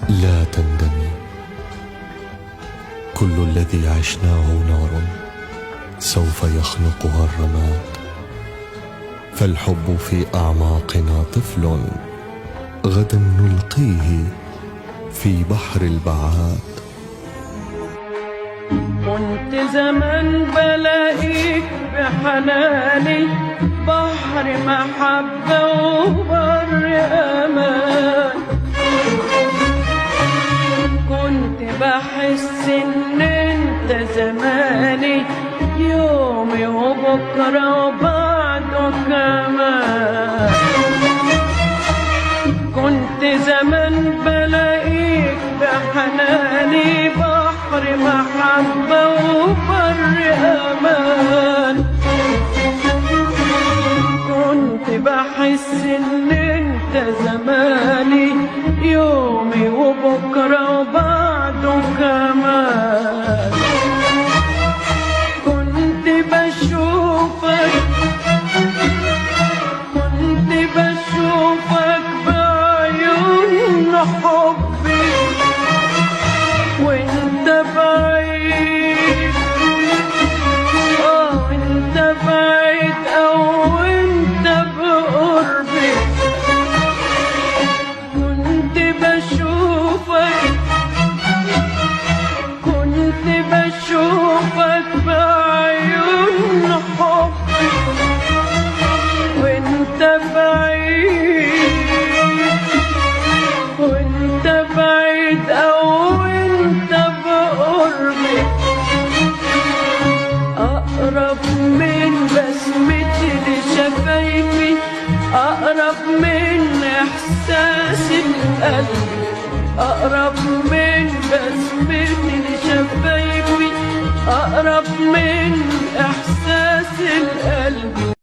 لا تندمي، كل الذي عشناه نار سوف يخنقها الرماد، فالحب في أعماقنا طفل غدا نلقيه في بحر البعاد. كنت زمان بلاقيك بحناني بحر محبة وبر أمان، كنت بحس إن أنت زماني يومي وبكرة وبعده كمان. كنت زمان بلاقيك بحناني بحر محبة وبر أمان، كنت بحس إن أنت زماني يومي وبكرة وبعده كمان. كنت بشوفك بعيون حبي وانت بعيد، وانت بعيد او انت بقربي. كنت بشوفك بعيون حبي وانت بعيد او انت بقربي. اقرب من بسمتي لشفايفي، اقرب من احساس القلب، اقرب من بسمتي لشفايفي، اقرب من احساس القلب.